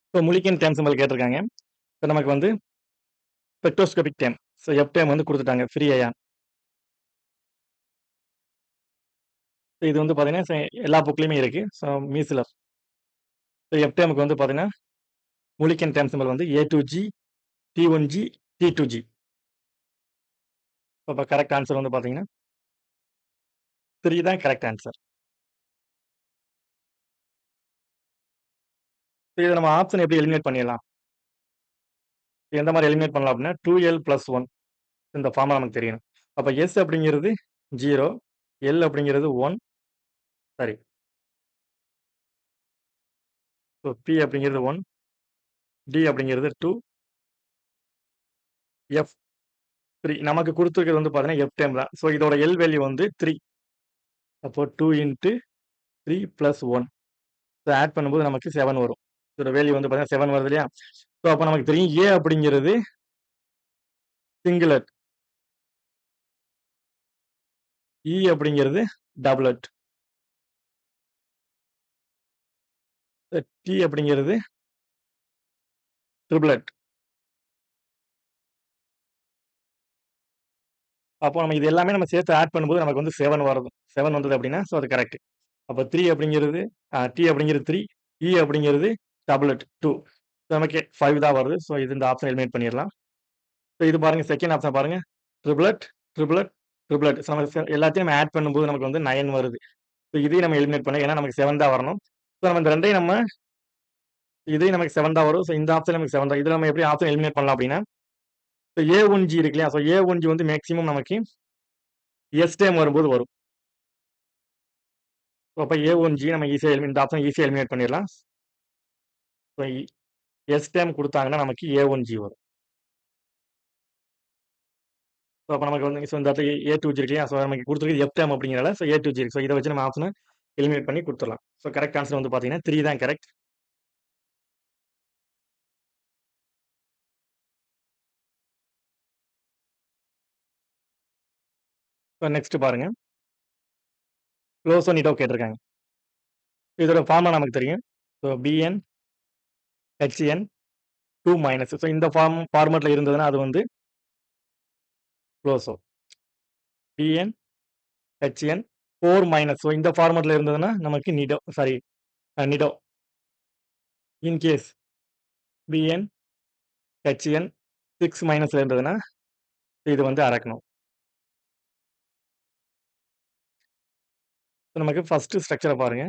இப்போ முலிக்கன் term symbol கேட்டிருக்காங்க. இப்போ நமக்கு வந்து spectroscopic term. So F term வந்து குடுத்துட்டாங்க. Free ion. இது வந்து பார்த்தீங்கன்னா, எல்லா புக்லயுமே இருக்கு. ஸோ மீசிலர். ஸோ எஃப் டேர்முக்கு வந்து பார்த்தீங்கன்னா, முலிக்கன் டேர்ம் சிம்பல் வந்து A2G, T1G, T2G. அப்ப கரெக்ட் ஆன்சர் வந்து பார்த்தீங்கன்னா, 3 தான் கரெக்ட் ஆன்சர். இத நம்ம ஆப்ஷன் எப்படி எலிமினேட் பண்ணிடலாம்? எந்த மாரி எலிமினேட் பண்ணலாம் அப்படின்னா, 2L + 1 இந்த ஃபார்முலா நமக்கு தெரியணும். அப்ப S அப்படிங்கிறது 0, L அப்படிங்கிறது 1 சாரி. ஸோ P அப்படிங்கிறது 1, D அப்படிங்கிறது 2, F 3. நமக்கு குடுத்திருக்கிறது வந்து பார்த்தீங்கன்னா, F டேர்ம் தான். ஸோ இதோட L வேல்யூ வந்து 3. அப்போ 2 × 3 + 1. ஸோ ஆட் பண்ணும்போது நமக்கு 7 வரும். இதோட வேல்யூ வந்து பார்த்தீங்கன்னா 7 வருது இல்லையா? ஸோ அப்ப நமக்கு தெரியும் A அப்படிங்கிறது சிங்குலர். E அப்படிங்கிறது டபுளட். T அப்படிங்கிறது ட்ரிப்ளட். அப்போ நம்ம இது எல்லாமே நம்ம சேர்த்து ஆட் பண்ணும்போது நமக்கு வந்து 7 வருது. 7 வந்தது அப்படின்னா, ஸோ அது கரெக்ட். அப்ப 3 அப்படிங்கிறது T அப்படிங்கிறது 3, E அப்படிங்கிறது டபுளட் 2. நமக்கு 5 தான் வருது. ஸோ இது இந்த ஆப்ஷன் எலிமினேட் பண்ணிடலாம். ஸோ இது பாருங்க செகண்ட் ஆப்ஷன் பாருங்க. Triplet, triplet, triplet. ஸோ நம்ம எல்லாத்தையும் நம்ம ஆட் பண்ணும்போது நமக்கு வந்து 9 வருது. ஸோ இதையும் நம்ம எலிமினேட் பண்ணலாம். ஏன்னா நமக்கு 7 தான் வரணும். ஸோ நம்ம இந்த 2யும் நம்ம இதையும் நமக்கு 7 தான் வரும். ஸோ இந்த ஆப்ஷன் நமக்கு 7 தான். இதுல நம்ம எப்படி ஆப்ஷன் எலிமினேட் பண்ணலாம் அப்படின்னா, ஸோ A1G இருக்கு இல்லையா? ஸோ A1G வந்து மேக்ஸிமம் நமக்கு எஸ் டேர்ம் வரும்போது வரும். ஸோ அப்ப A1G நம்ம ஈஸியா இந்த ஆப்ஷன் ஈஸியா எலிமினேட் பண்ணிடலாம். ஸோ எஸ் டேர்ம் குடுத்தாங்கன்னா நமக்கு A1G வரும். ஸோ அப்ப நமக்கு வந்து ஸோ இந்த இடத்துல A2G இருக்கு இல்லையா? ஸோ நமக்கு குடுத்திருக்கிறது எஃப் டேர்ம் அப்படிங்கிறனால ஸோ A2G இருக்கு. ஸோ இத வச்சு நம்ம ஆப்ஷன எலிமினேட் பண்ணி குடுத்துடலாம். ஸோ கரெக்ட் ஆன்சர் வந்து பார்த்தீங்கன்னா 3 தான் கரெக்ட். இப்போ நெக்ஸ்ட் பாருங்க. குளோசோனிட்டோ கேட்டிருக்காங்க. இதோட ஃபார்முலா நமக்கு தெரியும். ஸோ Bn Hn 2 - ஸோ இந்த ஃபார்மட்ல இருந்ததுன்னா அது வந்து குளோசோ. Bn Hn 4 - ஸோ இந்த ஃபார்மட்ல இருந்ததுன்னா நமக்கு நிடோ சாரி நிடோ. இன் கேஸ் Bn Hn 6 - ல இருந்ததுன்னா இது வந்து அரக்கணும். நமக்கு ஃபர்ஸ்ட் ஸ்ட்ரக்சர பாருங்க.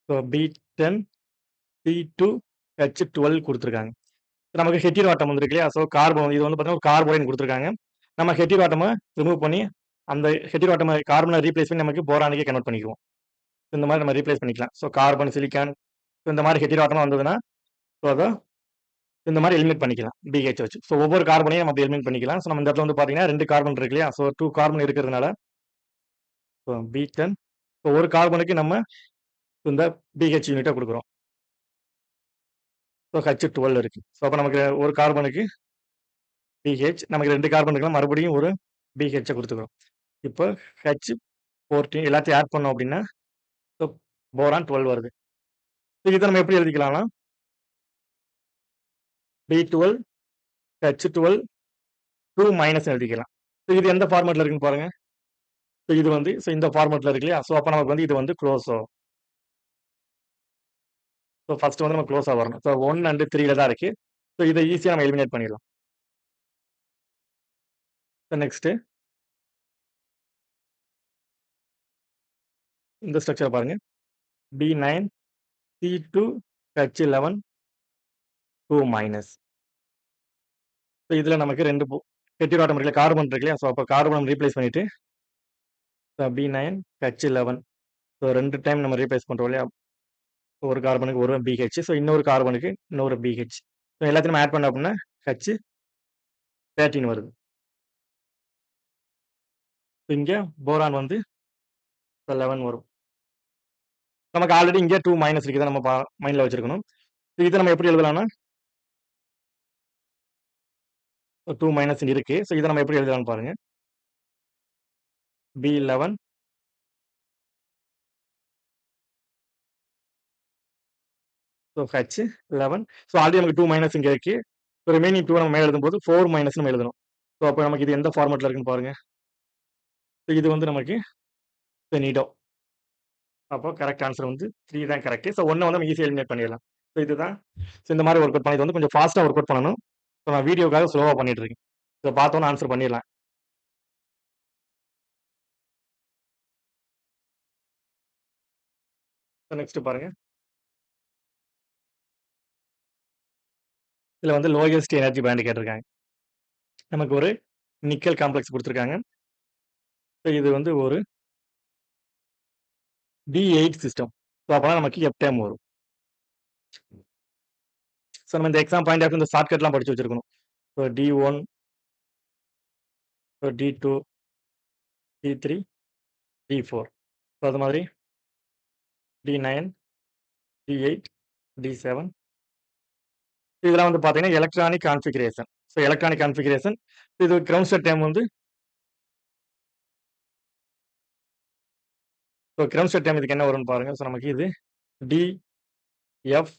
ஸோ B10 C2 H12 குடுத்துருக்காங்க. நமக்கு ஹெட்டிரோ ஆட்டம் வந்திருக்கு இல்லையா? ஸோ கார்பன் இது வந்து பார்த்தீங்கன்னா ஒரு கார்போரேன் குடுத்துருக்காங்க. நம்ம ஹெட்டிரோ ஆட்டம ரிமூவ் பண்ணி அந்த ஹெட்டிரோ ஆட்டம கார்பன ரீப்ளேஸ் பண்ணி நமக்கு போரானுக்கே கன்வெர்ட் பண்ணிக்குவோம். இந்த மாரி நம்ம ரீப்ளேஸ் பண்ணிக்கலாம். ஸோ கார்பன், சிலிக்கான் இந்த மாரி ஹெட்டிரோ ஆட்டமா வந்ததுன்னா, ஸோ அத இந்த மாரி எலிமினேட் பண்ணிக்கலாம். BH வச்சு. ஸோ ஒவ்வொரு கார்பனையும் நம்ம அப்படி எலிமினேட் பண்ணிக்கலாம். ஸோ நம்ம இந்த இடத்துல வந்து பார்த்தீங்கன்னா 2 கார்பன் இருக்கு இல்லையா? ஸோ 2 கார்பன் இருக்கிறதுனால ஸோ B10 ஸோ ஒரு கார்பனுக்கு நம்ம இந்த BH யூனிட்ட குடுக்குறோம். ஸோ H12 இருக்கு. ஸோ அப்ப நமக்கு ஒரு கார்பனுக்கு BH நமக்கு 2 கார்பன் இருக்குன்னா மறுபடியும் ஒரு BH குடுத்துக்கிறோம். இப்போ H14 எல்லாத்தையும் ஆட் பண்ணோம் அப்படின்னா, ஸோ போரான் 12 வருது. இத நம்ம எப்படி எழுதிக்கலாம்னா, B12 H12 2 - எழுதிக்கலாம். இது எந்த ஃபார்மட்ல இருக்குன்னு பாருங்க. இது வந்து இந்த ஃபார்மட்ல இருக்கு இல்லையா? ஸோ அப்ப நமக்கு வந்து இது வந்து குளோசோ. ஸோ ஃபர்ஸ்ட் வந்து நம்ம குளோஸா வரணும். ஸோ 1 அண்ட் 3ல தான் இருக்கு. ஸோ இத ஈஸியா நம்ம எலிமினேட் பண்ணிடலாம். நெக்ஸ்ட் இந்த ஸ்ட்ரக்சர பாருங்க. B9 C2 H11 2 - ஸோ இதுல நமக்கு 2 ஹெட்டிரோ ஆட்டம் இருக்குல்ல, கார்பன் இருக்கு இல்லையா? ஸோ அப்ப கார்பன் ரீப்ளேஸ் பண்ணிட்டு B9 H11 ஸோ 2 டைம் நம்ம ரீப்ளேஸ் பண்றோம் இல்லையா? ஒரு கார்பனுக்கு ஒரு BH. ஸோ இன்னொரு கார்பனுக்கு இன்னொரு BH. ஸோ எல்லாத்தையும் நம்ம ஆட் பண்ணோம் அப்படின்னா H13 வருது. இங்க போரான் வந்து 11 வரும். நமக்கு ஆல்ரெடி இங்க 2 - இருக்கு. இத நம்ம மைண்ட்ல வச்சிருக்கணும். இத நம்ம எப்படி எழுதலாம்னா 2 - இருக்கு. ஸோ இத நம்ம எப்படி எழுதலாம்னு பாருங்க. B11 so H11. So already நமக்கு 2 மைனஸ் இங்க இருக்கு. ஸோ ரிமைனிங் 2 நம்ம மேல எழுதும்போது 4 மைனஸ் நம்ம எழுதணும். ஸோ அப்போ நமக்கு இது எந்த ஃபார்மேட்ல இருக்குன்னு பாருங்க. ஸோ இது வந்து நமக்கு பெனிடோ. அப்போ கரெக்ட் ஆன்சர் வந்து 3 தான் கரெக்ட். ஸோ 1 வந்து நம்ம ஈஸியா எலிமினேட் பண்ணிடலாம். ஸோ இதுதான். ஸோ இந்த மாதிரி ஒர்க் அவுட் பண்ணி இது வந்து கொஞ்சம் ஃபாஸ்ட்டாக ஒர்க் அவுட் பண்ணணும். ஸோ நான் வீடியோக்காக ஸ்லோவாக பண்ணிட்டு இருக்கேன். ஸோ பார்த்தோன்னு ஆன்சர் பண்ணிடலாம். ஸோ நெக்ஸ்ட் பாருங்க. இதுல வந்து லோயஸ்ட் எனர்ஜி பேண்ட் கேட்டிருக்காங்க. நமக்கு ஒரு நிக்கல் காம்ப்ளெக்ஸ் கொடுத்துருக்காங்க. ஸோ இது வந்து ஒரு D8 சிஸ்டம். ஸோ அப்போனா நமக்கு எப்டேம் வரும். ஸோ நம்ம இந்த எக்ஸாம் பாயிண்ட் ஆஃப் இந்த ஷார்ட்கட்லாம் படிச்சு வச்சிருக்கணும். So D1, so D2, D3, D4. So அது மாதிரி D9, D8, D7. இதெல்லாம் வந்து பார்த்தீங்கன்னா electronic configuration. So electronic configuration. இது கிரவுண்ட் ஸ்டேட் டைம் வந்து ஸோ கிரவுண்ட் ஸ்டேட் டைம் இதுக்கு என்ன வரும்னு பாருங்க. ஸோ நமக்கு இது D, F,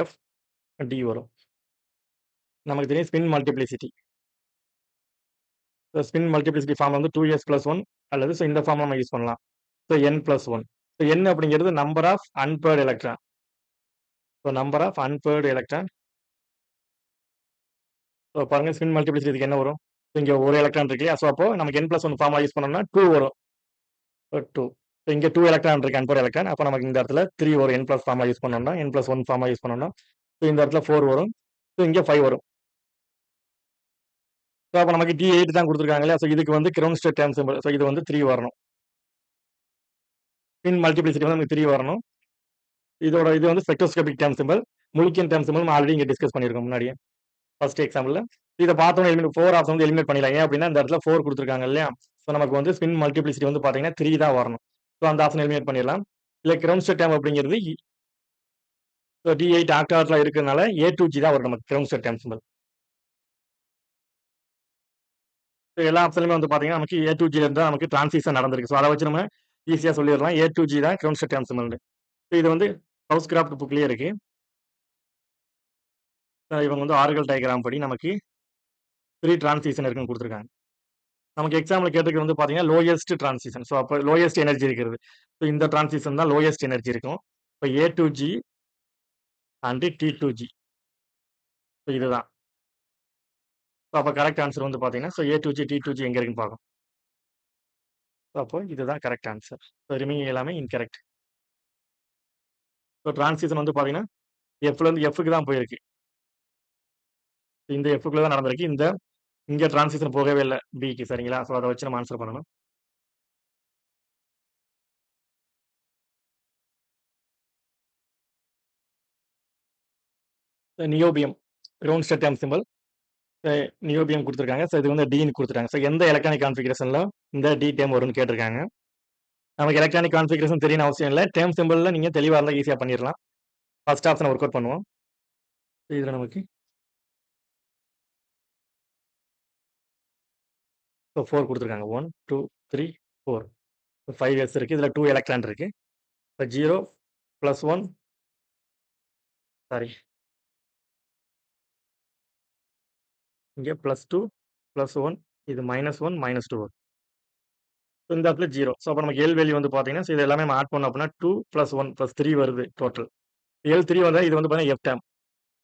F, D வரும். நமக்கு தெரியும் spin multiplicity. So spin multiplicity form வந்து 2s + 1 அல்லது ஸோ இந்த ஃபார்ம் நம்ம யூஸ் பண்ணலாம். So n + 1. ஸோ n அப்படிங்கிறது number of unpaired electron. So number of unpaired electron. So பாருங்க ஸ்பின் மல்டிப்ளிசிட்டி இதுக்கு என்ன வரும்? ஸோ இங்க ஒரு எலக்ட்ரான் இருக்கு இல்லையா? ஸோ அப்போ நமக்கு n + 1 ஃபார்முலா யூஸ் பண்ணோம்னா 2 வரும். 2. ஸோ இங்க 2 எலக்ட்ரான் இருக்கு அன்பேர்டு எலக்ட்ரான். அப்போ நமக்கு இந்த இடத்துல 3 வரும். n + ஃபார்முலா யூஸ் பண்ணோம்னா n + 1 ஃபார்முலா யூஸ் பண்ணோம்னா. ஸோ இந்த இடத்துல 4 வரும். ஸோ இங்க 5 வரும். ஸோ அப்போ நமக்கு D8 தான் கொடுத்துருக்காங்க இல்லையா? ஸோ இதுக்கு வந்து ground state time simple. So இது வந்து 3 வரணும். ஸ்பின் மல்டிப்ளிசிட்டி வந்து நமக்கு 3 வரணும். இதோட இது வந்து spectroscopic term symbol. Mulliken term symbol நம்ம ஆல்ரெடி இங்க டிஸ்கஸ் பண்ணியிருக்கோம் முன்னாடியே ஃபர்ஸ்ட் எக்ஸாம்பிள்ல. இதை பார்த்தோம் எலிமினேட் 4 ஆப்ஷன் வந்து எலிமினேட் பண்ணிடலாம். ஏன் அப்படின்னா இந்த இடத்துல 4 கொடுத்துருக்காங்க இல்லையா? ஸோ நமக்கு வந்து ஸ்பின் மல்டிப்ளிசிட்டி வந்து பார்த்தீங்கன்னா 3 தான் வரணும். ஸோ அந்த ஆப்ஷன் எலிமினேட் பண்ணிடலாம். இல்லை கிரவுண்ட் ஸ்டேட் டேர்ம் அப்படிங்கிறது D8 ஆக்டாட்ல இருக்கிறதுனால A2G தான் வரும் நமக்கு கிரவுண்ட் ஸ்டேட் டேர்ம் சிம்பிள். எல்லா ஆப்ஷன்லையுமே வந்து பார்த்தீங்கன்னா நமக்கு A2G இருந்தால் நமக்கு டிரான்சிஷன் நடந்திருக்கு. ஸோ அதை வச்சு நம்ம ஈஸியாக சொல்லிடலாம் A2G தான் கிரவுண்ட் ஸ்டேட் டேர்ம் சிம்பிள். இது வந்து ஹவுஸ் கிராஃப்ட் புக்லேயே இருக்கு. இவங்க வந்து ஆர்கல் டயக்ராம் படி நமக்கு 3 டிரான்சிஷன் இருக்குன்னு கொடுத்துருக்காங்க. நமக்கு எக்ஸாம்பிள் கேட்டிருக்கிறது வந்து பார்த்தீங்கன்னா லோயஸ்ட் டிரான்சிஷன். ஸோ அப்போ லோயஸ்ட் எனர்ஜி இருக்கிறது. ஸோ இந்த டிரான்சிஷன் தான் லோயஸ்ட் எனர்ஜி இருக்கும். இப்போ A2G அண்ட் T2G. ஸோ இதுதான். ஸோ அப்போ கரெக்ட் ஆன்சர் வந்து பார்த்தீங்கன்னா ஸோ A2G T2G எங்கே இருக்குன்னு பார்க்கும். ஸோ அப்போ இதுதான் கரெக்ட் ஆன்சர். ஸோ ரிமைனிங் எல்லாமே இன்கரெக்ட். ஸோ டிரான்சிஷன் வந்து பார்த்தீங்கன்னா எஃப்லேருந்து எஃப்க்கு தான் போயிருக்கு. இந்த எஃப்க்குள்ள தான் நடந்திருக்கு. இங்க டிரான்சிஷன் போகவே இல்லை பிக்கு. சரிங்களா? ஸோ அதை வச்சு நம்ம ஆன்சர் பண்ணணும். Niobium ground state term simple. Niobium கொடுத்துருக்காங்க. ஸோ இது வந்து டின்னு கொடுத்துருக்காங்க. ஸோ எந்த எலக்ட்ரானிக் கான்ஃபிகரேஷன்ல இந்த டி டேம் வரும்னு கேட்டிருக்காங்க. நமக்கு எலக்ட்ரானிக் கான்ஃபிகரேஷன் தெரியணும் அவசியம் இல்லை. டேர்ம் சிம்பிள்ல நீங்க தெளிவாக இருந்தால் ஈஸியாக பண்ணிடலாம். ஃபர்ஸ்ட் ஆப்ஷன் ஒர்க் அவுட் பண்ணுவோம். இதில் நமக்கு ஸோ 4 கொடுத்துருக்காங்க. 1, 2, 3, 4. 5s இருக்கு. இதில் 2 எலக்ட்ரான் இருக்கு. இப்போ 0 + 1 சாரி இங்கே +2 +1 இது -1 -2 வரும். ஸோ இந்த இடத்துல 0. ஸோ அப்போ நமக்கு எல் வேல்யூ வந்து பார்த்தீங்கன்னா ஸோ இது எல்லாமே நம்ம ஆட் பண்ணோம் அப்படின்னா 2 + 1 + 3 வருது டோட்டல். L3 வந்தால் இது வந்து பார்த்தீங்கன்னா எஃப் டேம்.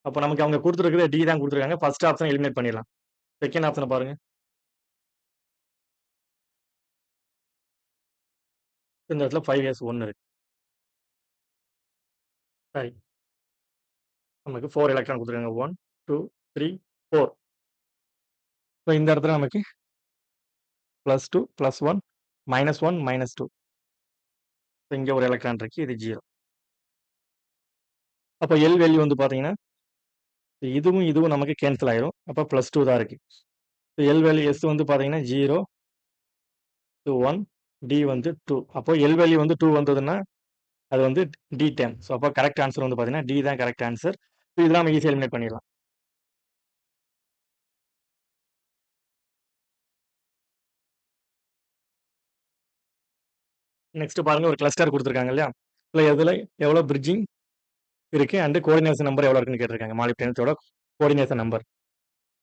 அப்போ நமக்கு அவங்க கொடுத்துருக்குது டி தான் கொடுத்துருக்காங்க. ஃபர்ஸ்ட் ஆப்ஷன் எலிமினேட் பண்ணிடலாம். செகண்ட் ஆப்ஷனை பாருங்க. இந்த இடத்துல 5s 1 இருக்கு. சரி நமக்கு 4 எலக்ட்ரான் கொடுத்துருக்காங்க. 1, 2, 3, 4. ஸோ இந்த இடத்துல நமக்கு +2 +1 -1 -2. ஸோ இங்கே ஒரு எலக்ட்ரான் இருக்கு. இது 0. அப்போ எல் வேல்யூ வந்து பார்த்தீங்கன்னா இதுவும் இதுவும் நமக்கு கேன்சல் ஆயிரும். அப்போ +2 தான் இருக்கு. எல் வேல்யூ எஸ் வந்து பார்த்தீங்கன்னா 0 to 1 டி வந்து 2. அப்போ எல் வேல்யூ வந்து 2 வந்ததுன்னா அது வந்து டி டேம். ஸோ அப்போ கரெக்ட் ஆன்சர் வந்து பார்த்தீங்கன்னா டி தான் கரெக்ட் ஆன்சர். ஸோ இதெல்லாம் நம்ம ஈஸியாக எலிமினேட் பண்ணிடலாம். நெக்ஸ்ட் பாருங்க ஒரு கிளஸ்டர் கொடுத்துருக்காங்க இல்லையா? இல்லை எதில் எவ்வளோ பிரிட்ஜிங் இருக்கு. அண்ட் கோஆர்டினேஷன் நம்பர் எவ்வளோ இருக்குன்னு கேட்டிருக்காங்க. மாலிப்டினத்தோட கோஆர்டினேஷன் நம்பர்.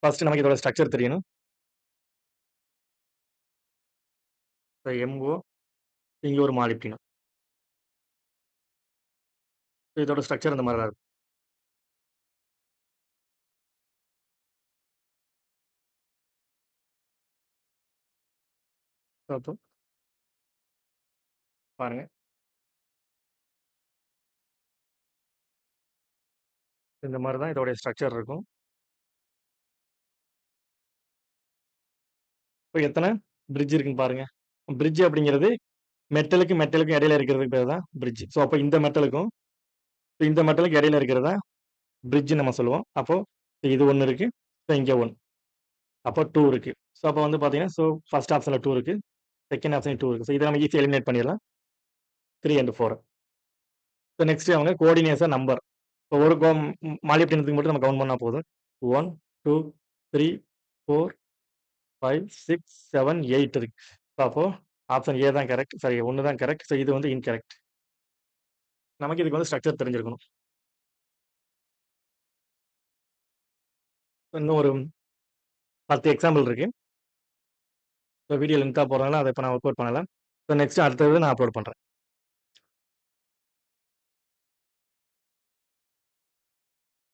ஃபர்ஸ்ட் நமக்கு இதோட ஸ்ட்ரக்சர் தெரியணும். MO இங்க ஒரு மாலிப்டினம். இதோட ஸ்ட்ரக்சர் இந்த மாதிரி தான் இருக்கும். அப்போ பாருங்க. இந்த மாதிரி தான் இதோட ஸ்ட்ரக்சர் இருக்கும். இப்போ எத்தனை பிரிட்ஜ் இருக்குன்னு பாருங்க. பிரிட்ஜ் அப்படிங்கிறது மெட்டலுக்கும் இடையில இருக்கிறதுக்கு பேர் தான் பிரிட்ஜ். ஸோ அப்போ இந்த மெட்டலுக்கும் இந்த மெட்டலுக்கு இடையில இருக்கிறதா பிரிட்ஜ் நம்ம சொல்லுவோம். அப்போ இது ஒன்று இருக்கு. ஸோ இங்கே ஒன்று. அப்போ 2 இருக்கு. ஸோ அப்போ வந்து பார்த்தீங்கன்னா, ஸோ ஃபர்ஸ்ட் ஆப்ஷனில் 2 இருக்கு. செகண்ட் ஆப்ஷன் 2 இருக்கு. ஸோ இதை நம்ம ஈஸியாக எலிமினேட் பண்ணிடலாம். 3 அண்ட் 4. ஸோ நெக்ஸ்ட் அவங்க கோஆர்டினேஷன் நம்பர். இப்போ ஒரு மாலிப்டினத்துக்கு மட்டும் நம்ம கவுண்ட் பண்ணா போதும். 1, 2, 3, 4, 5, 6, 7, 8 இருக்கு. ஸோ அப்போ ஆப்ஷன் ஏ தான் கரெக்ட். சரி, 1 தான் கரெக்ட். ஸோ இது வந்து இன்கரெக்ட். நமக்கு இதுக்கு வந்து ஸ்ட்ரக்சர் தெரிஞ்சிருக்கணும். இன்னும் ஒரு 10 எக்ஸாம்பிள் இருக்கு. ஸோ வீடியோ லென்த்தா போறதுனால அதை இப்போ நான் ஒர்க் அவுட் பண்ணல. ஸோ நெக்ஸ்ட் அடுத்தது நான் அப்லோட் பண்றேன்.